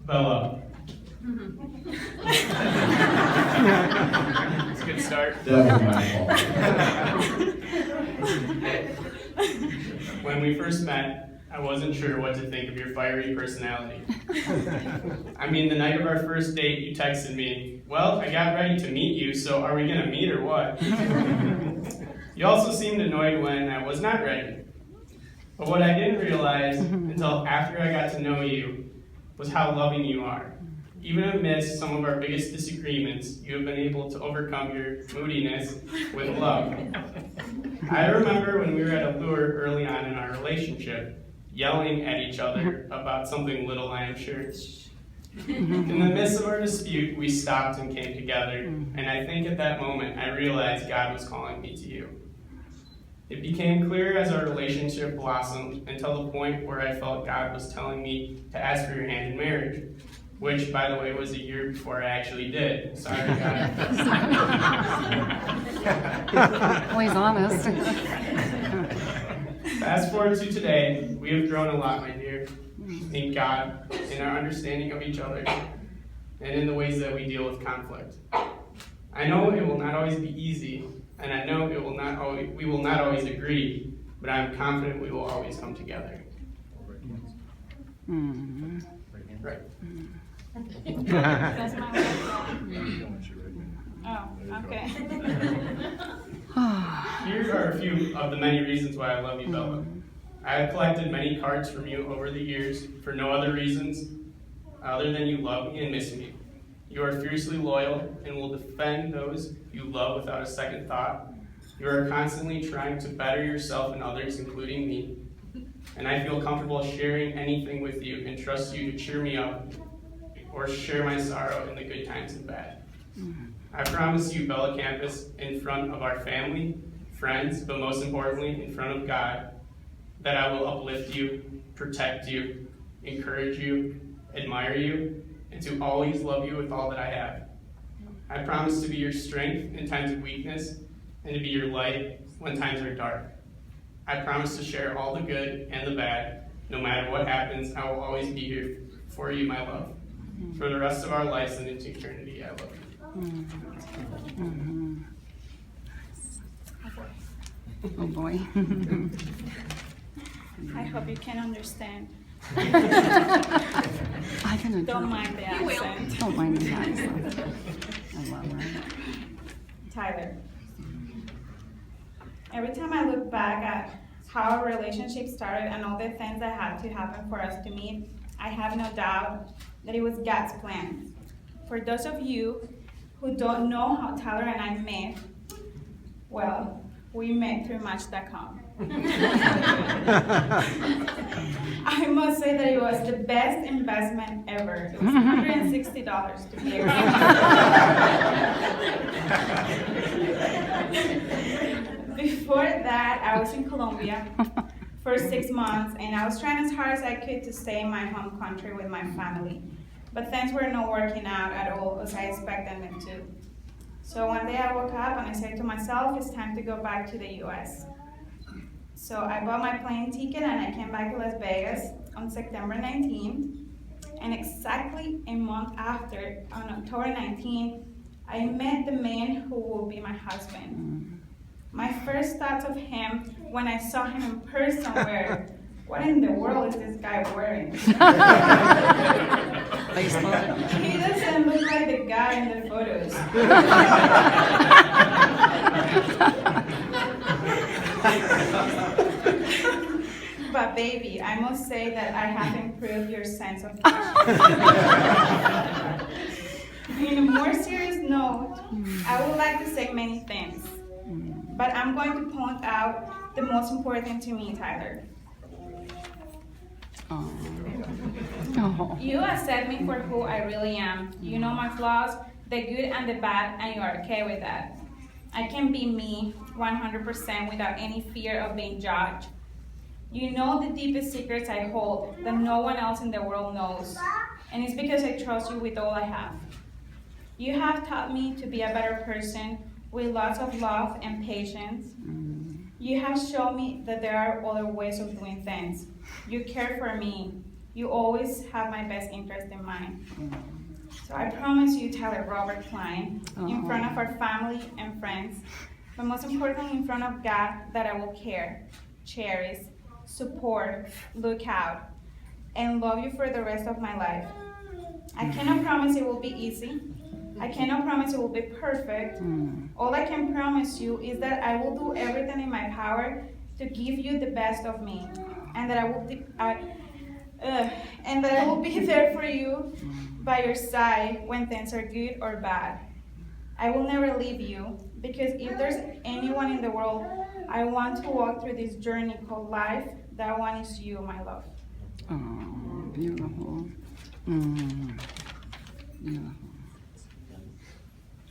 Bella. It's a good start. That was my fault. When we first met, I wasn't sure what to think of your fiery personality. I mean, the night of our first date, you texted me, "Well, I got ready to meet you, so are we gonna meet or what?" You also seemed annoyed when I was not ready. But what I didn't realize until after I got to know you was how loving you are. Even amidst some of our biggest disagreements, you have been able to overcome your moodiness with love. I remember when we were at a lure early on in our relationship, yelling at each other about something little, I am sure. In the midst of our dispute, we stopped and came together, and I think at that moment I realized God was calling me to you. It became clear as our relationship blossomed until the point where I felt God was telling me to ask for your hand in marriage, which, by the way, was a year before I actually did. Sorry, God. Always honest. Fast forward to today, we have grown a lot, my dear. In God, in our understanding of each other, and in the ways that we deal with conflict. I know it will not always be easy, and I know we will not always agree, but I am confident we will always come together. Right. That's my mic. Oh, okay. Here are a few of the many reasons why I love you, Bella. I have collected many cards from you over the years for no other reasons other than you love me and miss me. You are fiercely loyal and will defend those you love without a second thought. You are constantly trying to better yourself and others, including me. And I feel comfortable sharing anything with you and trust you to cheer me up or share my sorrow in the good times and bad. I promise you, Bella Campus, in front of our family, friends, but most importantly, in front of God, that I will uplift you, protect you, encourage you, admire you, and to always love you with all that I have. I promise to be your strength in times of weakness and to be your light when times are dark. I promise to share all the good and the bad. No matter what happens, I will always be here for you, my love. For the rest of our lives and into eternity, I love you. Oh boy. I hope you can understand. I can Don't mind the accent. Don't mind the accent. I love her. Tyler. Every time I look back at how our relationship started and all the things that had to happen for us to meet, I have no doubt that it was God's plan. For those of you who don't know how Tyler and I met, well, we met through Match.com. I must say that it was the best investment ever. It was $160 to be exact. Before that, I was in Colombia for 6 months, and I was trying as hard as I could to stay in my home country with my family. But things were not working out at all as I expected them to. So one day I woke up and I said to myself, it's time to go back to the US. So I bought my plane ticket and I came back to Las Vegas on September 19th. And exactly a month after, on October 19th, I met the man who will be my husband. My first thoughts of him when I saw him in person were, what in the world is this guy wearing? He doesn't look like the guy in the photos. But baby, I must say that I have improved your sense of fashion. In a more serious note, I would like to say many things, but I'm going to point out the most important to me, Tyler. Oh. You accept me for who I really am. You know my flaws, the good and the bad, and you are okay with that. I can be me 100% without any fear of being judged. You know the deepest secrets I hold that no one else in the world knows, and it's because I trust you with all I have. You have taught me to be a better person with lots of love and patience. You have shown me that there are other ways of doing things. You care for me. You always have my best interest in mind. So I promise you, Tyler Robert Klein, in front of our family and friends, but most importantly in front of God, that I will care, cherish, support, look out, and love you for the rest of my life. I cannot promise it will be easy. I cannot promise it will be perfect. All I can promise you is that I will do everything in my power to give you the best of me, and that I will be there for you by your side when things are good or bad. I will never leave you, because if there's anyone in the world I want to walk through this journey called life, that one is you, my love. Oh, beautiful. Beautiful.